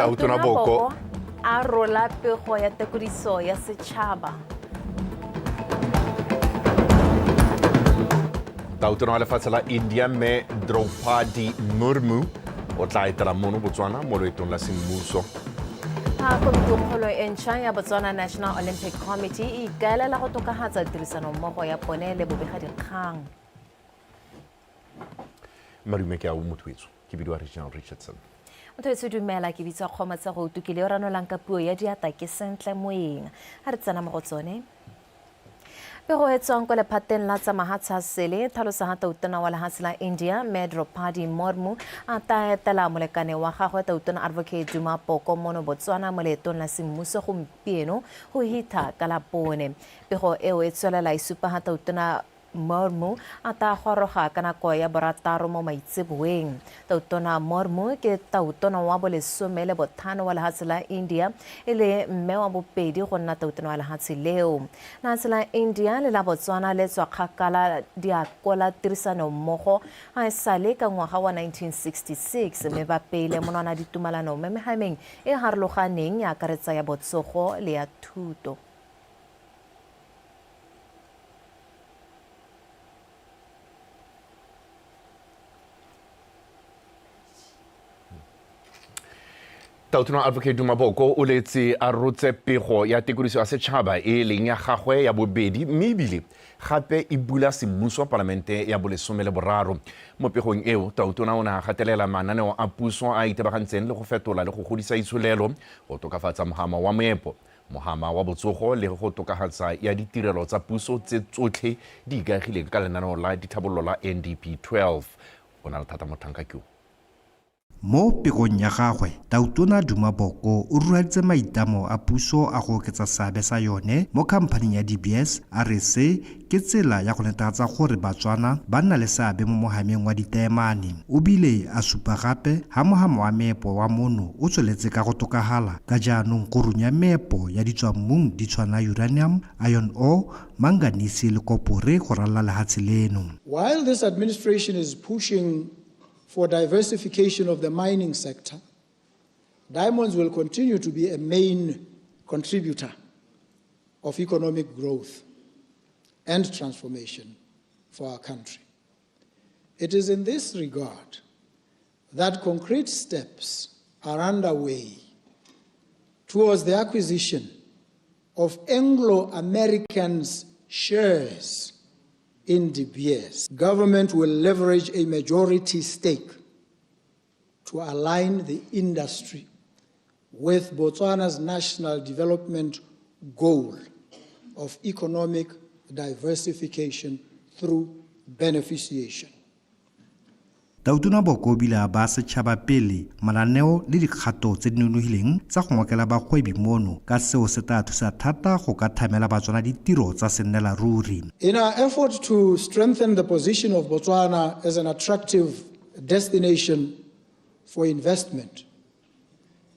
Tautona Boko a rola pego ya tekodiso ya setšhaba. Tautona wa lefatshe la India me Draupadi Murmu o tla etela mono Botswana mo loetong la semmuso. Komitikgolo e ntšha ya Botswana National Olympic Committee e ikaelela go tokagatsa tirisanommogo ya bone le bobegadikgang. Marume ke a o mothuetso ke bidiwa Regional Richardson. Motho dumela ke bitsa kgoma tsa go tukile o ranolang ka puo ya diata ke sentle moeng ha re tsena mo go tsone. Pego e tswang ko lephateng la NGWANATSELE thalosa ha tautona wa lehatshe la India Draupadi Murmu a taetela molekane wa gagwe tautona Advocate Duma Boko mono Botswana mo leetong la semmuso gompieno go hita ka Labone. Pego eo e tswelela e supa ha tautona Murmu a ta goroga ka nako ya borataro mo maitseboeng. Tautona Murmu ke tautona wa bolesome le botlhano wa lehatshe la India e le mme wa bobedi go nna tautona wa lehatshe leo. Lehatshe la India le la Botswana le tswa kgakala diakola tirisano mmogo a sale ka ngwaga wa 1966 mme ba peile monwana ditumalano mo mehameng e harologaneng ya akaretsa ya botsogo le ya thuto. Tautona Advocate Duma Boko o letse a rotse pego ya tekodiso ya setšhaba e leng ya gagwe ya bobedi mme ebile gape e bula semmuso palamente ya bolesome le boraro. Mo pegong eo tautona o ne a gatelela mananeo a puso a itebagantseng le go fetola le go godisa itsholelo go tokafatsa mogama wa moepo mogama wa botsogo le go tokagatsa ya ditirelo tsa puso tse tsotlhe di ikaegileng ka lenaneo la dithabololo la NDP 12 o na le thata mothankakio. Mo pegong ya gagwe tautona Duma Boko o ruaditse maitamo a puso a go oketsa seabe sa yone mo khampaning ya DBS a re se ke tsela ya go netefatsa gore Batswana ba nna le seabe mo mohameng wa ditaemane. O bile a supa gape ha mohama wa meepo wa mono o tsweletse ka go tokagala ka jaanong go runya meepo ya ditswammung di tshwana uranium, iron ore, manganese le kopore go ralala lehatshe leno. While this administration is pushing for diversification of the mining sector, diamonds will continue to be a main contributor of economic growth and transformation for our country. It is in this regard that concrete steps are underway towards the acquisition of Anglo-Americans' shares in DBS. Government will leverage a majority stake to align the industry with Botswana's national development goal of economic diversification through beneficiation. Tautona Boko bile a ba setšhaba pele mananeo le dikgato tse di nonofileng tsa go ngokela bagwebi mono ka seo se tla thusa thata go ka thamela Batswana ditiro tsa sennela ruri. In our effort to strengthen the position of Botswana as an attractive destination for investment,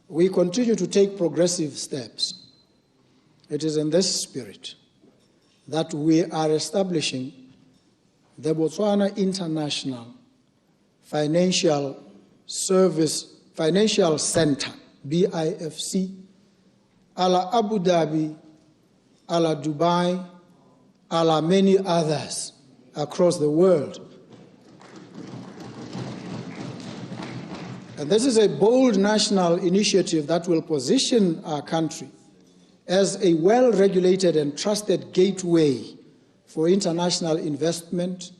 we continue to take progressive steps. It is in this spirit that we are establishing the Botswana International Financial Center, BIFC, a la Abu Dhabi, a la Dubai, a la many others across the world. And this is a bold national initiative that will position our country as a well-regulated and trusted gateway for international investment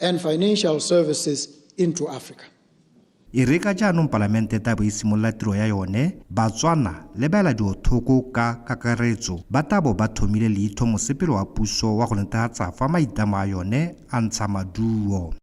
and financial services into Africa. Ireka jaanong palamente ta bo isimolla tiro ya yone Batswana le baela diothoko ka kakaretso ba tabo ba thomile leitho mosepelo wa puso wa go netefatsa fa maitamo a yone a ntsha maduo.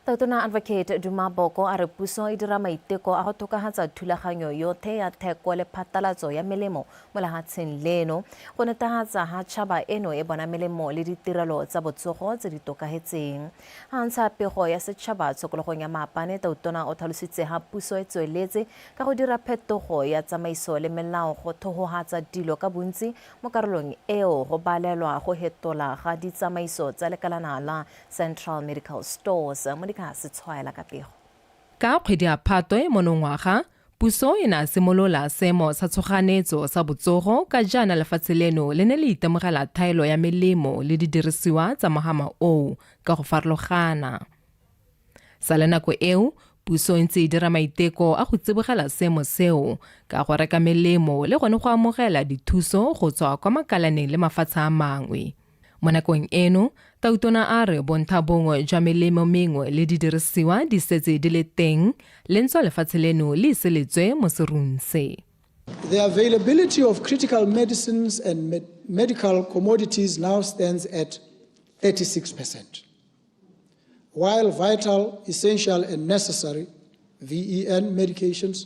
Tautona Advocate Duma Boko a re puso e dira maiteko a go tokagatsa thulaganyo yotlhe ya theko le phattalatso ya melemo mo lehatsheng leno go netefatsa ha tšhaba eno e bona melemo le ditirelo tsa botsogo tse di tokagetseng. Ha ntsha pego ya setšhaba tshokologong ya maapane tautona o tlhalositse ha puso e tsweletse ka go dira phetogo ya tsamaiso le melao go thogogatsa dilo ka bontsi mo karolong eo go balelwa go hetola ga ditsamaiso tsa lekalana la Central Medical Stores mo ka Setswana ka pego. Ka kgwedi ya Phatwe monongwaga Puso e ne a simolola seemo sa tshoganetso sa botsogo ka jaana lefatshe leno le ne le itemogela thaelo ya melemo le didirisiwa tsa mogama o ka go farologana. Sa le nako eo, puso e ntse e dira maiteko a go tsibogela seemo seo ka go reka melemo le gone go amogela dithuso go tswa kwa makalaneng le mafatshe a mangwe. Mo nakong eno, Tautona a re bontlhabongwe jwa melemo mengwe le didirisiwa di setse di le teng le ntse lefatshe leno le iseletswe mo serung se. The availability of critical medicines and medical commodities now stands at 36%, while vital, essential and necessary VEN medications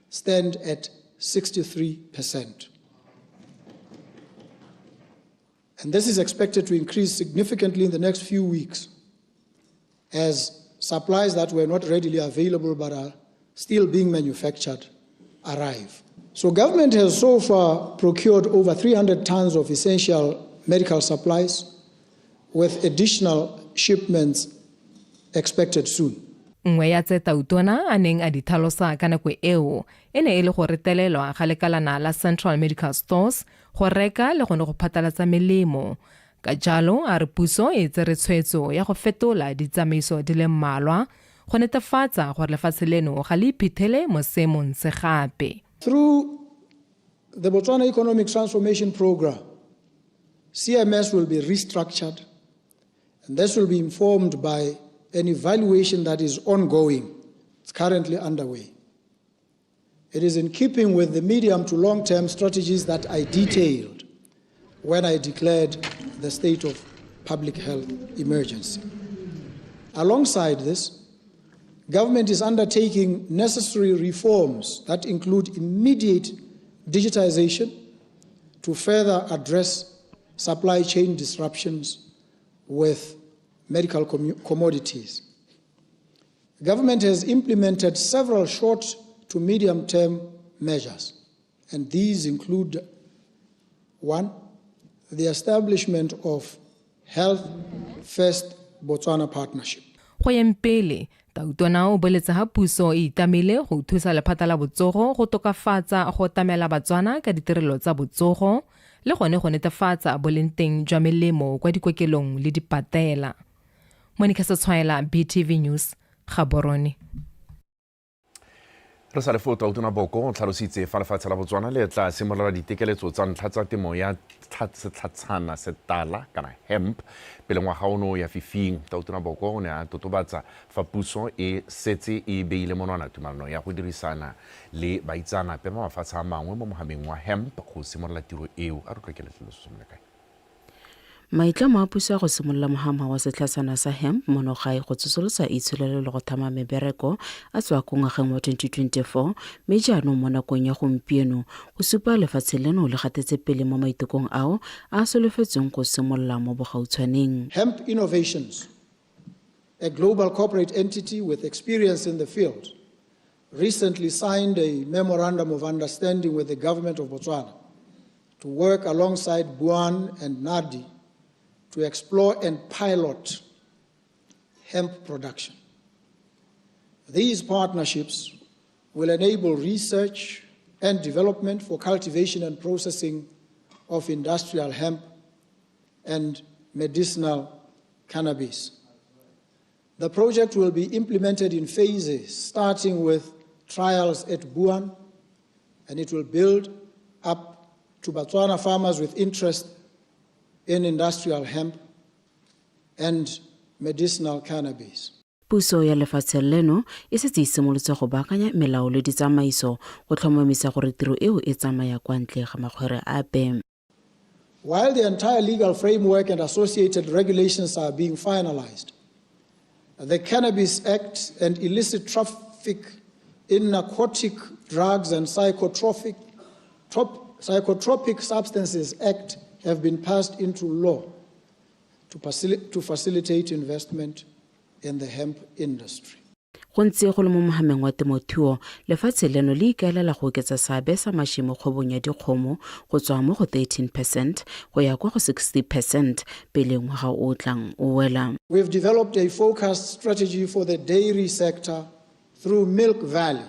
stand at 63%. And this is expected to increase significantly in the next few weeks as supplies that were not readily available but are still being manufactured arrive. So government has so far procured over 300 tons of essential medical supplies with additional shipments expected soon. Nngwe ya tse Tautona a neng a di tlhalosa ka nako eo e ne e le go retelelwa ga lekalana la Central Medical Stores go reka le gone go phatalatsa melemo. Ka jalo a re puso e tsere tshwetso ya go fetola ditsamaiso di le mmalwa go netefatsa gore lefatshe leno ga le iphitlhele mo seemong se gape. Through the Botswana Economic Transformation Program, CMS will be restructured, and this will be informed by an evaluation that is ongoing. It's currently underway. It is in keeping with the medium to long-term strategies that I detailed when I declared the state of public health emergency. Alongside this, government is undertaking necessary reforms that include immediate digitization to further address supply chain disruptions with medical commodities. Government has implemented several short to medium-term measures, and these include: 1, the establishment of Health First Botswana Partnership. Go yeng pele, Tautona o boletsa ha puso e itamile go thusa lephata la botsogo go tokafatsa go tamela Batswana ka ditirelo tsa botsogo le gone go netefatsa bolenteng jwa melemo kwa dikokelong le dipatela. Monica Setswana, BTV News, Gaborone. Re sa le fo Tautona Boko o tlhalositse fa lefatshe la Botswana le tla simolola ditekeletso tsa ntlha tsa temo ya setlhatshana setala kana hemp pele ngwaga ono ya fifing. Tautona Boko o ne a totobatsa fa puso e setse e beile monwana tumalano ya go dirisana le baitsanape ba mafatshe a mangwe mo mogameng wa hemp go simolola tiro eo. A re tlokele tlhaloso mo kae. Maitlamo a puso go simolola mogama wa setlhatsana sa hemp monogae go tsosolosa itsholelo le go thama mebereko a tswa ko ngwageng wa 2024 mme jaanong mo nakong ya gompieno go supa lefatshe leno le gatetse pele mo maitekong ao a solofetsweng go simolola mo bogautshwaneng. Hemp Innovations, a global corporate entity with experience in the field, recently signed a memorandum of understanding with the government of Botswana to work alongside Buan and Nadi to explore and pilot hemp production. These partnerships will enable research and development for cultivation and processing of industrial hemp and medicinal cannabis. The project will be implemented in phases, starting with trials at Buan, and it will build up to Botswana farmers with interest in industrial hemp and medicinal cannabis. Puso ya lefatshe leno e setse e simolotse go baakanya melao le ditsamaiso go tlhomamisa gore tiro eo e tsamaya kwa ntle ga makgwere ape. While the entire legal framework and associated regulations are being finalized, the Cannabis Act and Illicit Traffic in Narcotic Drugs and Psychotropic Substances Act have been passed into law to facilitate investment in the hemp industry. Go ntse go le mo mohameng wa temothuo lefatshe leno le ikaelela go oketsa seabe sa mašwi kgwebong ya dikgomo go tswa mo go 13% go ya kwa go 60% pele ngwaga o tlang o wela. We've developed a focused strategy for the dairy sector through Milk Valley,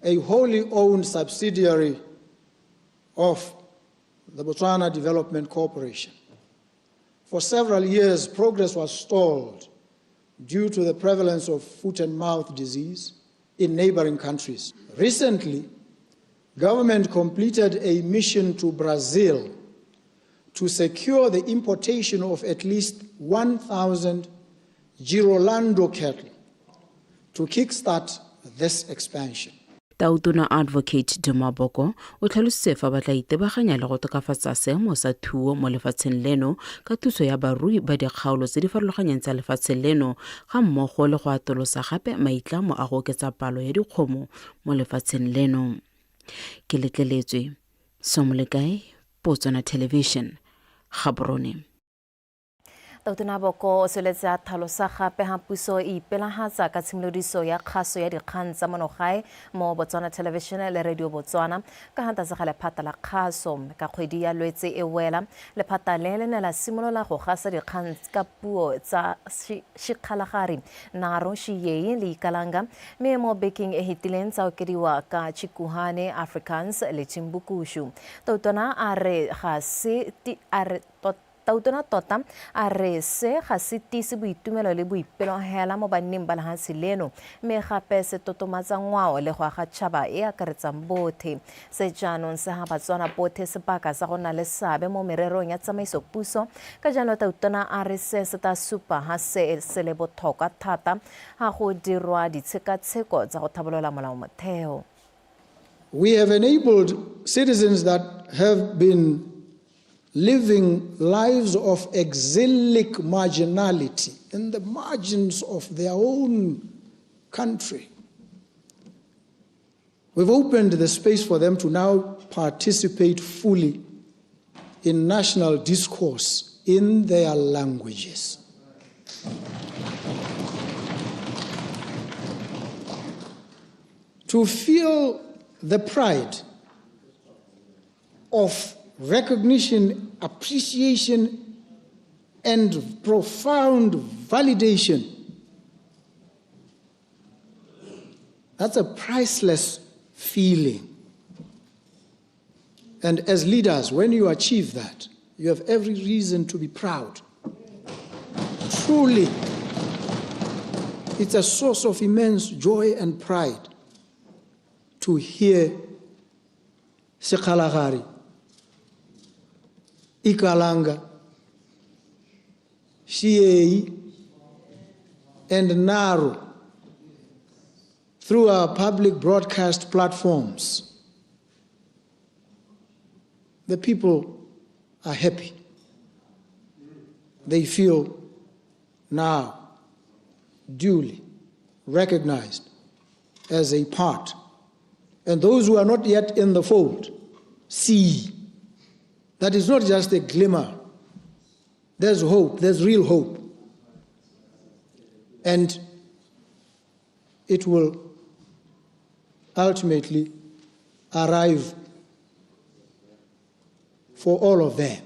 a wholly owned subsidiary of the Botswana Development Corporation. For several years, progress was stalled due to the prevalence of foot and mouth disease in neighboring countries. Recently, government completed a mission to Brazil to secure the importation of at least 1,000 Girolando cattle to kickstart this expansion. Tautona Advocate Dumaboko o tlhalositse fa ba tla itebaganya le go tokafatsa seemo sa thuo mo lefatsheng leno ka thuso ya barui ba dikgaolo tse di farologaneng tsa lefatshe leno ga mmogo le go atolosa gape maitlamo a go oketsa palo ya dikgomo mo lefatsheng leno. Ke letleletswe Somolekae, Botswana Television, Gaborone. Tautona Boko o seletse a tlhalosa gape ha puso e ipelahatsa ka tshimolodiso ya kgaso ya dikgang tsa monogae mo Botswana Television le Radio Botswana ka hanta sa lephata la kgaso ka kgwedi ya Lwetse e wela lephata le le ne la simolola go gasa dikgang ka puo tsa Shikhalagari Naro Shiyei le Ikalanga me mo baking e hitileng tsa okediwa ka Chikuhane Afrikaans le Chimbukushu. Tautona a re ga se ti a re Tautona tota a re se ga se tise boitumelo le boipelogela mo banneng ba lefatshe leno mme gape se totomatsa ngwao le go aga tšhaba e akaretsang bothe. Se jaanong se ga Batswana bothe sebaka sa go nna le seabe mo mererong ya tsamaiso puso ka jalo Tautona a re se se ta supa ha se le botlhokwa thata ga go dirwa ditshekatsheko tsa go tlhabolola molao motheo. We have enabled citizens that have been living lives of exilic marginality in the margins of their own country. We've opened the space for them to now participate fully in national discourse in their languages. To feel the pride of recognition, appreciation, and profound validation. That's a priceless feeling. And as leaders, when you achieve that, you have every reason to be proud. Truly, it's a source of immense joy and pride to hear Shikhalagari, Ikalanga, Shiyei, and Naro through our public broadcast platforms. The people are happy. They feel now duly recognized as a part. And those who are not yet in the fold see that it's not just a glimmer. There's hope, there's real hope. And it will ultimately arrive for all of them.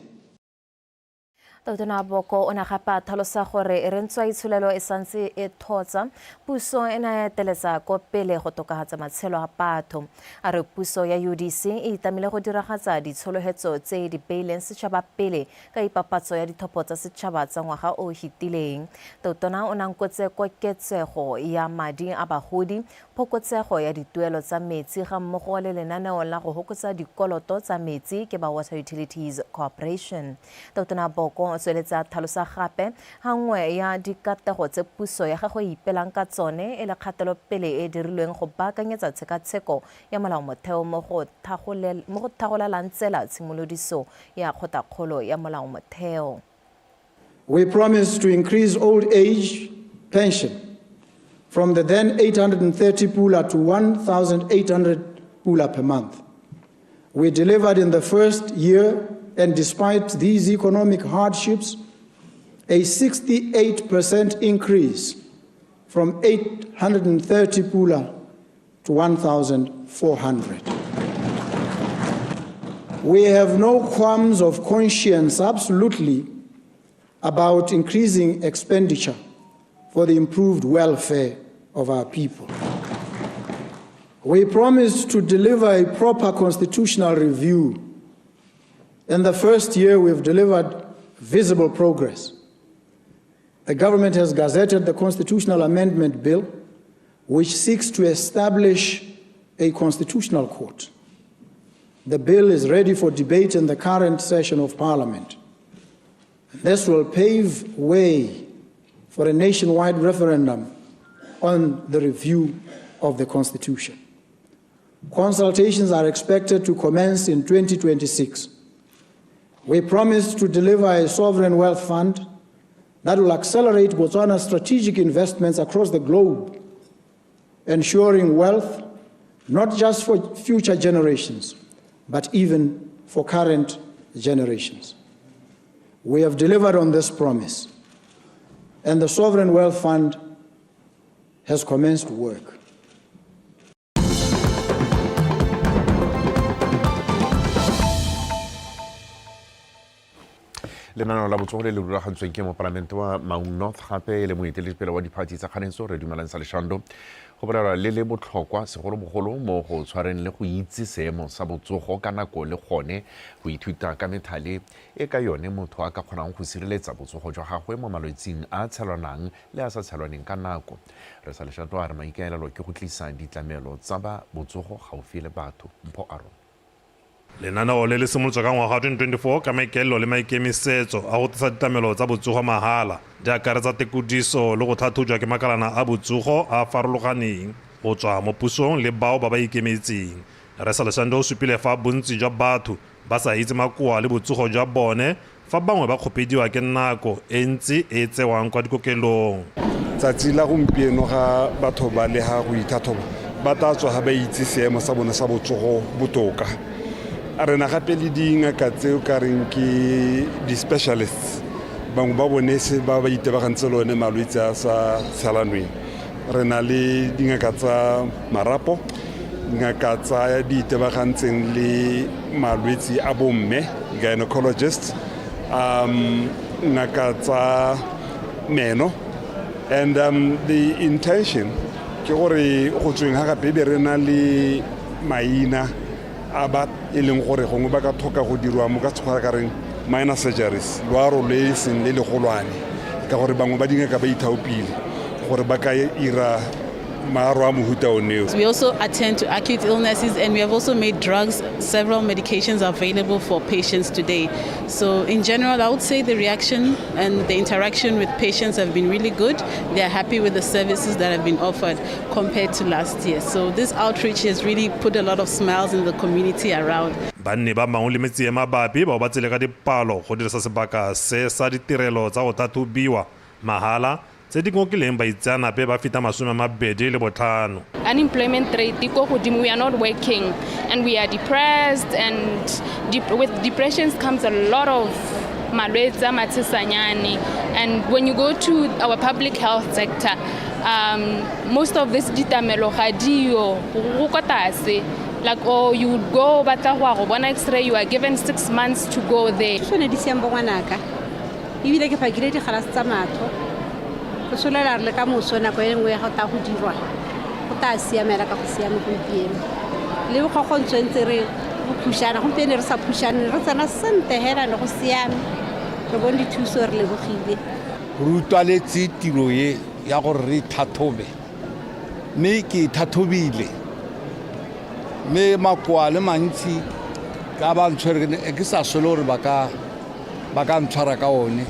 Tautona Boko o na gape a tlhalosa gore re ntswa itsholelo e santse e thotsa puso e na eteletsa ko pele go tokafatsa matshelo a batho a re puso ya UDC e itamile go diragatsa ditshologelo tse di beileng setšhaba pele ka ipapatso ya dithopo tsa setšhaba tsa ngwaga o hitileng. Tautona o nankotse koketsego ya madi a bagodi phokotsego ya dituelo tsa metsi ga mmogo le lenaneo la go hokotsa dikoloto tsa metsi ke ba Water Utilities Corporation. Tautona Boko o tsweletsa tlhalosa gape hangwe ya dikatego tse puso ya gagwe ipelang ka tsone e le kgatelopele e dirilweng go baakanyetsa tshekatsheko ya molao motheo mo go thagolelang tsela tshimolodiso ya kgotakgolo ya molao motheo. We promise to increase old age pension from the then 830 pula to 1,800 pula per month. We delivered in the first year, and despite these economic hardships, a 68% increase from 830 pula to 1,400. We have no qualms of conscience, absolutely, about increasing expenditure for the improved welfare of our people. We promised to deliver a proper constitutional review. In the first year, we've delivered visible progress. The government has gazetted the Constitutional Amendment Bill, which seeks to establish a constitutional court. The bill is ready for debate in the current session of Parliament. This will pave way for a nationwide referendum on the review of the Constitution. Consultations are expected to commence in 2026. We promised to deliver a sovereign wealth fund that will accelerate Botswana's strategic investments across the globe, ensuring wealth not just for future generations, but even for current generations. We have delivered on this promise, and the Sovereign Wealth Fund has commenced work. lenaneo la botsogo le le rulagantsweng ke moporesidente wa Mount North gape le moeteledipele wa diphathi tsa kganetso re dumelang sa leshando go bolela le botlhokwa segolobogolo mo go tshwareng le go itse seemo sa botsogo ka nako le gone go ithuta ka methale e ka yone motho a ka kgonang go sireletsa botsogo jwa gagwe mo malwetseng a tshelwanang le a sa tshelwaneng ka nako re sa leshando a re maikaelelo ke go tlisa ditlamelo tsa ba botsogo gaufi le batho mpho a rona lenaneo le le simolotswa ka ngwaga 2024 ka maikaelelo le maikemisetso a go tlisa ditlamelo tsa botsogo mahala di akaretsa tekodiso le go tlhatlhojwa ke makalana a botsogo a farologaneng go tswa mo pusong le bao ba ba ikemetseng re sa leshando o supile fa bontsi jwa batho ba sa itse makoa le botsogo jwa bone fa bangwe ba kgopediwa ke nako e ntsi e tsewang kwa dikokelong tsatsi la gompieno ga batho ba le ga go itlhatlhoba ba tatswa ga ba itse seemo sa bone sa botsogo botoka a rena gape le dingaka tseo ka reng ke di-specialists bangwe ba bone se ba ba itebagantse lone malwetse a sa tshelanweng re na le dingaka tsa marapo dingaka tsa di itebagantseng le malwetse a bomme gynecologist ngaka tsa meno and the intention ke gore go tsweng ga gape be re na le maina aba e leng gore gongwe ba ka thoka go dirwa mo ka tshwara ka reng minor surgeries loaro le seng le legolwane ka gore bangwe ba dingaka ba ithaopile gore ba ka ira maaro a mohuta oneo. We also attend to acute illnesses, and we have also made drugs, several medications available for patients today. So in general, I would say the reaction and the interaction with patients have been really good. They are happy with the services that have been offered compared to last year. So this outreach has really put a lot of smiles in the community around. banne ba mangwe le metsi e mabapi ba ba tsele ka dipalo go dirisa sebaka se sa ditirelo tsa go tlhatlhobiwa mahala tse di ngokileng baitsanape ba feta 25. Unemployment rate go godimo, we are not working and we are depressed, and with depression comes a lot of malwetse a matshesanyane. And when you go to our public health sector, most of this ditamelo ga dio go kotase. Like, oh, you would go batla go bona x-ray, you are given 6 months to go there. Sone di siambo ngwanaka ibile ke phakile di khalas tsa matho go solela re ka moso nako e nngwe ga ta go dirwa go ta siamela ka go siame go ipieno le go gontshwentse re go pushana go pene re sa pushana re tsana sente hela le go siame re bone dithuso re lebogile rutwaletsi tiro ye ya go re thathobe me ke thathobile me makoa le mantsi ka ba ntshwere ke sa solo re ba ka ntshwara ka one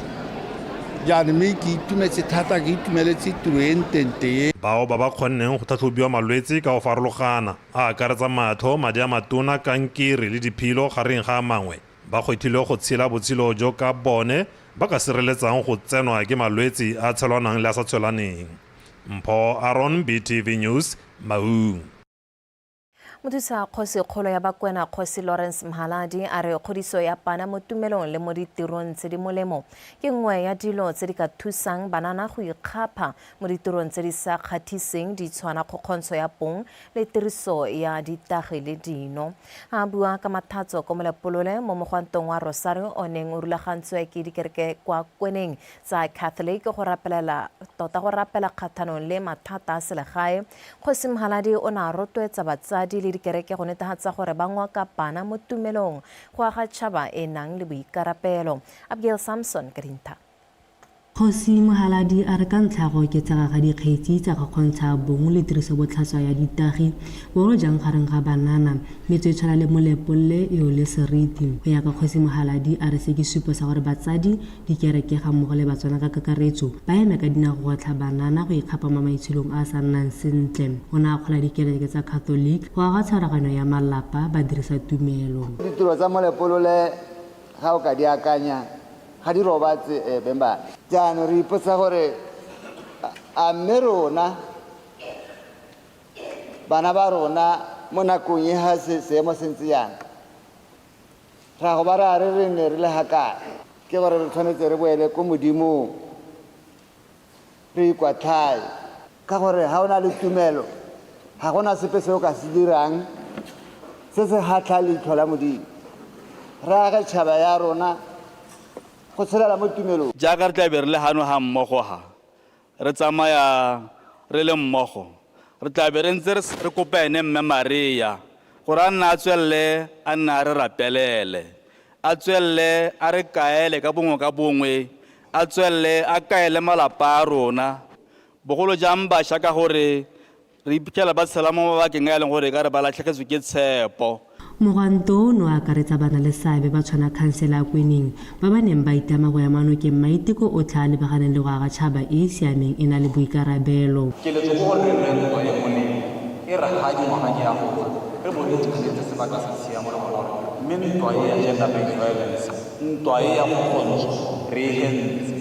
jane me ke itumetse thata ke itumeletse tiro e ntente bao ba ba kgonneng go tlhatlhobiwa malwetse ka go farologana a akaretsa matho madi a matona kankere le diphilo gareng ga mangwe ba kgwethile go tshela botshelo jo ka bone ba ka sireletsang go tsenwa ke malwetse a tshelwanang le a sa tshelaneng. Mpho Aaron, BTV News, Maun. Mothusa kgosi kgolo ya Bakwena kgosi Lawrence Mhaladi a re kgodiso ya bana mo tumelong le mo ditirong tse di molemo ke nngwe ya dilo tse di ka thusang banana go ikgapha mo ditirong tse di sa kgathiseng di tshwana kgokgontsho ya bong le tiriso ya ditagi le dino. A bua ka mathatso ko molepolole mo mogwantong wa Rosario o neng o rulagantswe ke dikereke kwa kweneng tsa Catholic go rapela kgathanong le mathata a selegae. Kgosi Mhaladi o na rotloetsa batsadi le dikereke go netefatsa gore ba ngwaka bana mo tumelong go aga tšhaba e nang le boikarapelo. Abigail Samson ka dintlha. Kgosi Mhaladi a re ka ntlha go oketsega ga dikgetsi tsa go kgontsha bong le tirisobotlhaswa ya ditagi bogolo jang gareng ga banana metso e tshwana le molepolole eo le seriti. Go ya ka Kgosi Mhaladi a re se ke supo sa gore batsadi dikereke ga mmogo le Batswana ka kakaretso ba eme ka dinao go otlha banana go ikgapa mo maitsholong a sa nnang sentle. O ne a kgola dikereke tsa Catholic go aga tshwaraganyo ya malapa ba dirisa tumelo. Ditiro tsa molepolole ga o ka di akanya ga di robatse bemba jaanong re ipotsa gore a mme rona bana ba rona mo nakong e ga seemo se ntse yana ra go ba ra re ne re le hakae ke gore re tshwanetse re boele ko modimong re ikwatlhae ka gore ga o na le tumelo ga gona sepe se o ka se dirang se se kgatlha leitlho la modimo re age tšhaba ya rona go tshelela mo tumelong jaaka re tla be re le hano ha mmogo ha re tsamaya re le mmogo re tla be re ntse re kopene mme Maria gore a nna a tswelle a nna re rapelele a tswelle a re kaele ka bongwe a tswelle a kaele malapa a rona bogolo jang bašwa ka gore re iphitlhela ba tshela mo mabakeng a e leng gore ka re ba latlhegetswe ke tshepo. Mogwanto no akaretsa bana le seabe ba tshwana khansela kweneng ba ba neng ba itama go ya manokeng maiteko o tla lebaganeng le go aga tšhaba e e siameng e na le boikarabelo. Ke le tsogo gore re ntwa e moneng e re ga dingwaga di ya go re bone dikgetse sebaka se siamo le gore mme ntwa e ya gender based violence ntwa e ya kgokgontsho re e hentse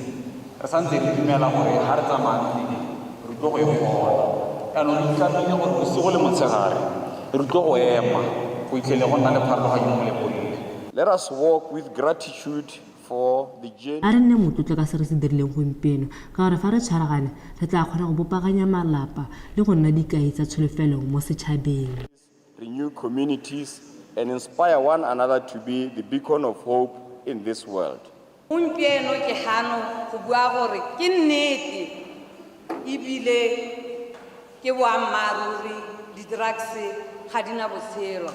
re santse re dumela gore ga re tsamaya re tlo go e gola yaanong re tlamehile gore bosigo le motshegare re tlo go ema. Let us walk with gratitude for the journey. A re nne motlotlo ka se re se dirileng gompieno ka gore fa re tshwaragane re tla kgona go bopaganya malapa le go nna dikai tsa tsholofelo mo setšhabeng. Renew communities and inspire one another to be the beacon of hope in this world. Gompieno ke hano go bua gore ke nnete ebile ke boammaaruri di-drugs ga di na botshelo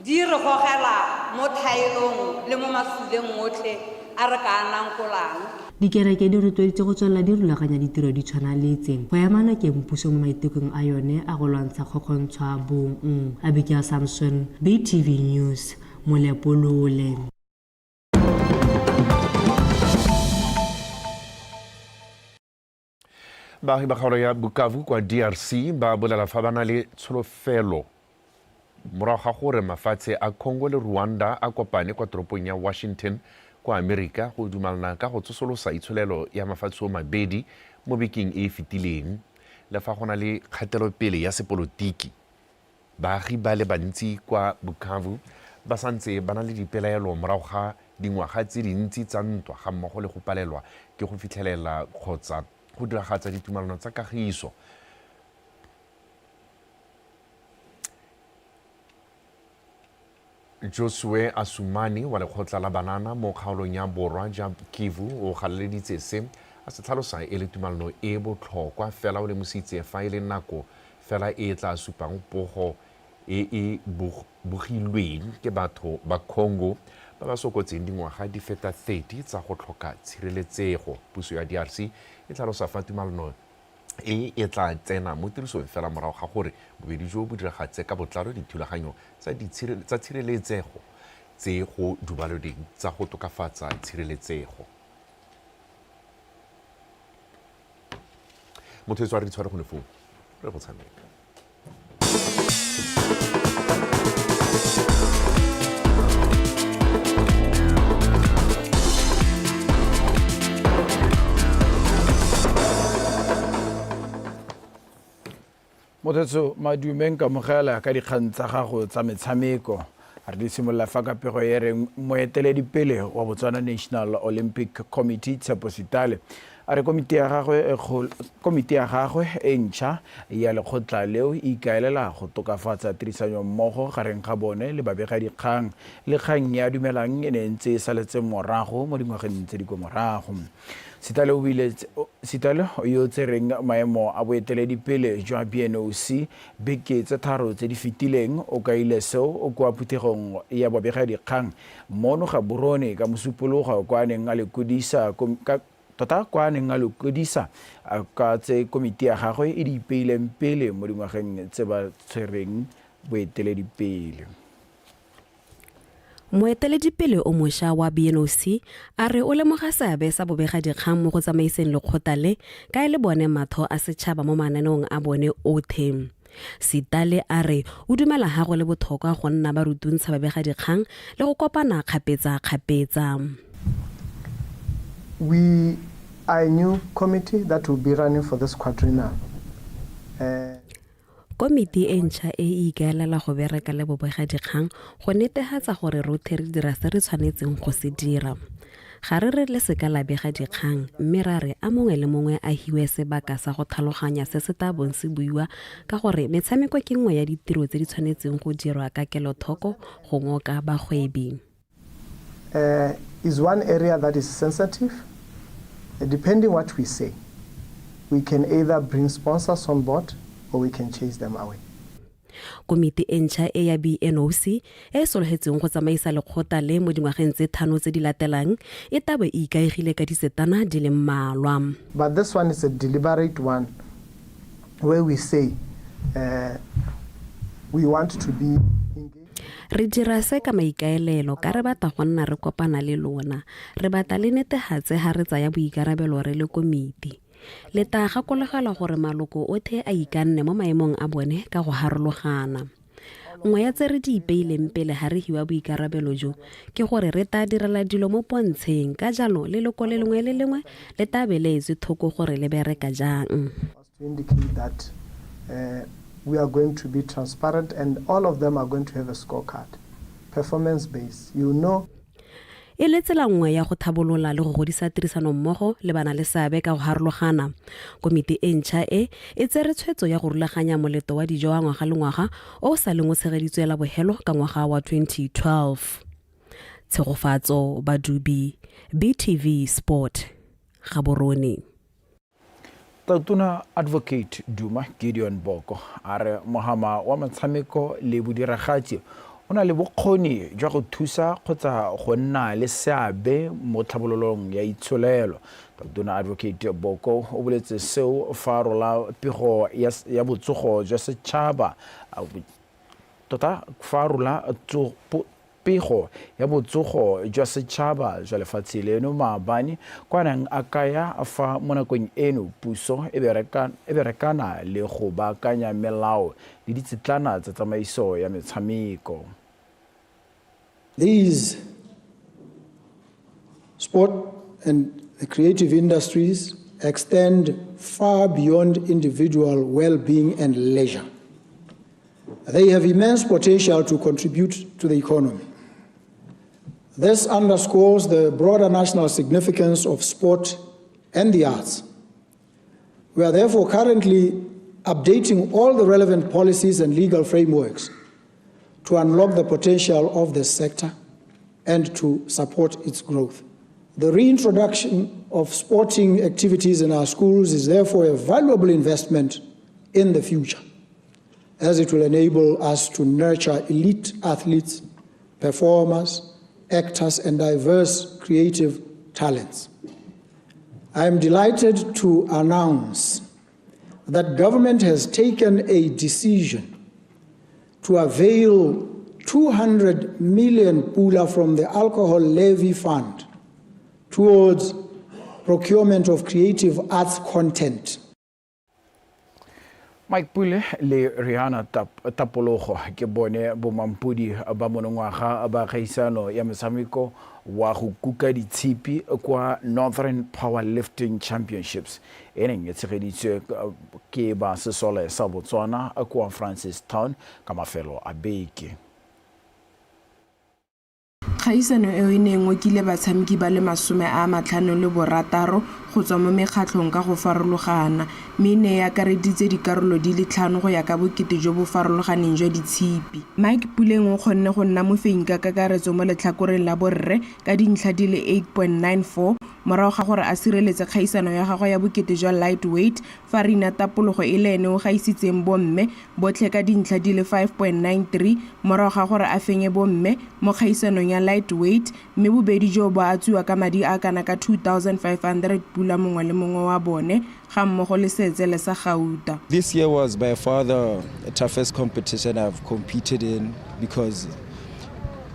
di re gogela mo thaelong le mo masuleng otlhe a re ka anangkolang. Dikereke di rotloeditse go tswelela di rulaganya ditiro di tshwana le tse go ya manokeng puso mo maitekong a yone a go lwantsha kgokgontshwa bong. Abigail Samson, BTV News, Molepolole. Baagi ba kgaolo ya Bukavu kwa DRC ba bolela fa ba na le tsholofelo morago ga gore mafatshe a Congo le Rwanda a kopane kwa toropong ya Washington kwa Amerika go dumalana ka go tsosolosa itsholelo ya mafatshe o mabedi mo bekeng e e fetileng. Le fa go na le kgatelopele ya sepolotiki baagi ba le bantsi kwa Bukavu ba santse ba na le dipelaelo morago ga dingwaga tse dintsi tsa ntwa ga mmogo le go palelwa ke go fitlhelela kgotsa go diragatsa ditumalano tsa kagiso. Josue Asumani wa lekgotla la banana mo kgaolong ya borwa ja Kivu o galeleditse se a se tlhalosa e le tumalano e botlhokwa fela o lemositse fa e le nako fela e tla supang pogo e bogilweng ke batho ba Congo ba ba sokotseng dingwaga di feta 30 tsa go tlhoka tshireletsego. Puso ya DRC e tlhalosa fa tumalano e tla tsena mo tirisong fela morago ga gore bobedi jo bo diragatse ka botlalo dithulaganyo tsa tshireletsego tse go dubaloding tsa go tokafatsa tshireletsego. Motho tswa re tshware go ne fo re go tshameka. Motetso madumeng ka mogela ka dikgang tsa gago tsa metshameko. Re di simolola fa ka pego e reng moeteledipele wa Botswana National Olympic Committee Tshepo Sitale a re komiti ya gagwe e ntšha ya lekgotla leo e ikaelela go tokafatsa tirisano mmogo gareng ga bone le babegadikgang le kgang ya dumelang e ne ntse e saletse morago mo dingwageng tse di kwa morago. Sitale yo tsereng maemo a boeteledipele jwa BNOC beke tse tharo tse di fetileng o kaile seo o kwa phuthegong ya babegadikgang mono ga borone ka mosupologo kwa neng a le kodisa ka tse komiti ya gagwe e di ipeileng pele mo dingwageng tse ba tshwereng boeteledipele. Moeteledipele o mošwa wa BNOC a re o lemoga seabe sa bobegadikgang mo go tsamaiseng lekgotla le ka e le bone matho a setšhaba mo mananeong a bone otlhe. Sitale a re o dumela ga go le botlhokwa go nna ba rutuntsha babegadikgang le go kopana kgapetsa-kgapetsa. We are a new committee that will be running for this quadrennial. Komiti e ntšha e ikaelela go bereka le bobegadikgang go netefatsa gore rotlhe re dira se re tshwanetseng go se dira. Ga re re le seka la begadikgang mme ra re a mongwe le mongwe a hiwe sebaka sa go tlhaloganya se se tla bong se buiwa ka gore metshameko ke nngwe ya ditiro tse di tshwanetseng go dirwa ka kelothoko go ngoka bagwebi. Is one area that is sensitive. Depending what we say, we can either bring sponsors on board or we can chase them away. Komiti e ntšha e ya BNOC e sologetseng go tsamaisa lekgotla le mo dingwageng tse 5 tse di latelang e taba e ikaegile ka disetana di le mmalwa. But this one is a deliberate one where we say we want to be re dira se ka maikaelelo ka re batla go nna re kopana le lona re batla le netegatse ga re tsaya boikarabelo re le komiti le ta gakolegela gore maloko othe a ikanne mo maemong a bone ka go harologana. Nngwe ya tse re di ipeileng pele ga re hiwa boikarabelo jo ke gore re ta direla dilo mo pontsheng ka jalo le loko le lengwe le lengwe le tabeletse thoko gore le bereka jang. We are going to be transparent and all of them are going to have a scorecard, performance-based. You know. E le tsela nngwe ya go thabolola le go godisa tirisano mmogo le bana le seabe ka go harologana. Komiti e ntšha e tsere tshwetso ya go rulaganya moleto wa dijo wa ngwaga le ngwaga o sa leng o tshegeditswe la bogelo ka ngwaga wa 2012. Tshegofatso Badubi, BTV Sport, Gaborone. Tautona Advocate Duma Gideon Boko a re mogama wa motshameko le bodiragatsi o na le bokgoni jwa go thusa kgotsa go nna le seabe mo tlhabololong ya itsholelo. Tautona Advocate Boko o boletse seo fa rola pego ya botsogo jwa setšhaba fa rola pego ya botsogo jwa setšhaba jwa lefatshe leno maabane kwa nang a kaya fa mo nakong eno puso e berekana le go baakanya melao le ditsitlana tsa tsamaiso ya metshameko. These sport and the creative industries extend far beyond individual well-being and leisure. They have immense potential to contribute to the economy. This underscores the broader national significance of sport and the arts. We are therefore currently updating all the relevant policies and legal frameworks to unlock the potential of this sector and to support its growth. The reintroduction of sporting activities in our schools is therefore a valuable investment in the future, as it will enable us to nurture elite athletes, performers, actors, and diverse creative talents. I am delighted to announce that government has taken a decision to avail 200 million pula from the alcohol levy fund towards procurement of creative arts content. Mike Pule le Rihanna Tapologo ke bone bomampudi ba monongwaga ba kgaisano ya motshameko wa go kuka ditshipi kwa Northern Powerlifting Championships e neng e tshegeditswe ke ba sesole sa Botswana kwa Francistown ka mafelo a beke. Kgaisano eo e neng ngokile batshameki ba le 56 go tswa mo mekgatlhong ka go farologana mme ne ya akareditse dikarolo di le 5 go ya ka bokete jo bo farologaneng jwa ditshipi. Mike Puleng o kgonne go nna mofenyi ka kakaretso mo letlhakoreng la borre ka dintlha di le 8.94 morago ga gore a sireletse kgaisano ya gagwe ya bokete jwa lightweight fa Rihanna Tapologo e le ene o gaisitseng bomme botlhe ka dintlha di le 5.93 morago ga gore a fenye bomme mo kgaisanong ya lightweight mme bobedi jo bo a tswiwa ka madi a kana ka 2,500 pula mongwe le mongwe wa bone ga mmogo le Setsele sa Gauta. This year was by far the toughest competition I've competed in because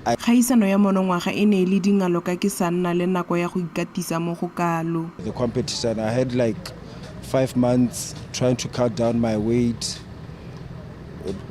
kgaisano ya monongwaga e ne le dingalo ka ke sa nna le nako ya go ikatisa mo go kalo. The competition I had like 5 months trying to cut down my weight,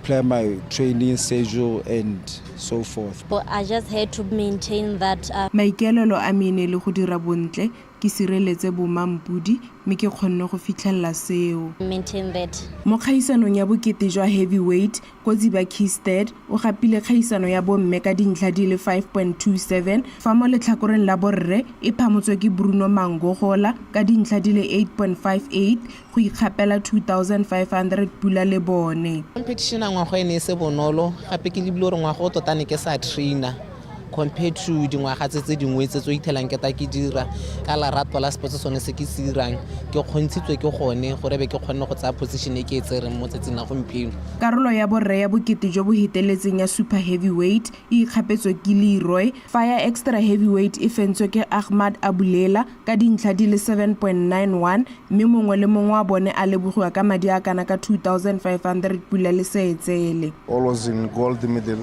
plan my training schedule and so forth. But I just had to maintain that. Maikaelelo a mene le go dira bontle ke sireletse bomampudi mme ke kgonne go fitlhella seo. Maintain that. Mo kgaisanong ya bokete jwa heavyweight Kotsi ba Keysted o gapile kgaisano ya bomme ka dintlha di le 5.27 fa mo letlhakoreng la borre e phamotswe ke Bruno Mangogola ka dintlha di le 8.58 go ikgapela 2,500 pula le bone. Competition a ngwaga ene se bonolo gape ke lebile gore ngwaga o totane ke sa trainer compared to dingwaga tse dingwe tse tso ithelang ke ta ke dira ka la ratwa la sports sone se ke se dirang ke kgontshitswe ke gone gore be ke kgonne go tsaya position e ke e tsereng mo tsetsi na gompieno. Karolo ya borre ya bokete jo bo hiteletseng ya super heavyweight e ikgapetswe ke Leroy fa ya extra heavyweight e fentswe ke Ahmad Abulela ka dintlha di le 7.91 mme mongwe le mongwe wa bone a lebogiwa ka madi a kana ka 2,500 pula le Setsele. Always in gold medal.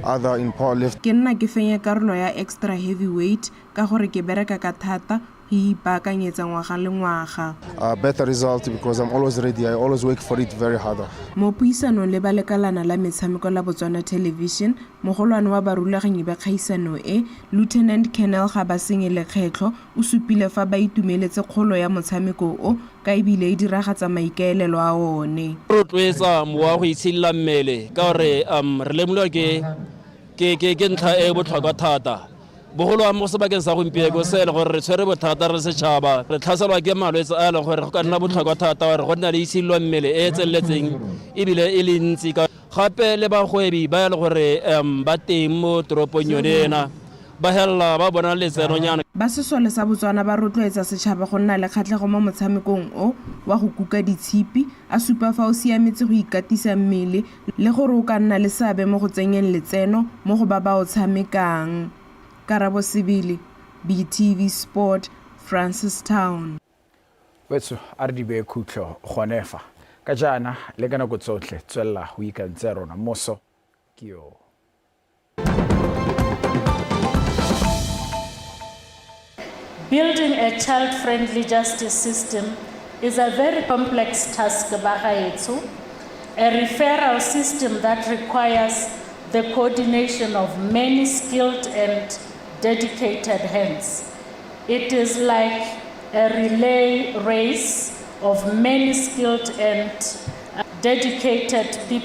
Other in powerlifting. Ke nna ke fenya karolo ya extra heavyweight ka gore ke bereka ka thata go ipaakanyetsa ngwaga le ngwaga. Better result because I'm always ready. I always work for it very hard. Mo puisanong le ba lekalana la metshameko la Botswana Television mogolwane wa barulaganyi ba kgaisano e Lieutenant Colonel Gabaseng Lekgetlo o supile fa ba itumeletse kgolo ya motshameko o ka ebile e diragatsa maikaelelo a one. Rotloetsa mowa go itshilla mmele ka gore re lemolwa ke ntlha e botlhokwa thata bogolo wa mo sebakeng sa gompieno se le gore re tshwere bothata re setšhaba re tlhaselwa ke malwetse a le gore go ka nna botlhokwa thata gore go nna le itshillo mmele e tselletseng ebile e le ntsi gape le bagwebi ba le gore ba teng mo toropong yone ena ba hella ba bona letseno nyana. Ba sesole sa Botswana ba rotloetsa setšhaba go nna le kgatlhego mo motshamekong o wa go kuka ditshipi a supa fa o siametse go ikatisa mmele le gore o ka nna le seabe mo go tsenyeng letseno mo go ba o tshamekang. Karabo Sibili, BTV Sport, Francistown. Wetso a re di be khutlo gonefa ka jana le kana go tsotlhe tswella go ikantse rona moso ke yo. Building a child-friendly justice system is a very complex task, Bagaetsu, a referral system that requires the coordination of many skilled and dedicated hands. It is like a relay race of many skilled and dedicated people.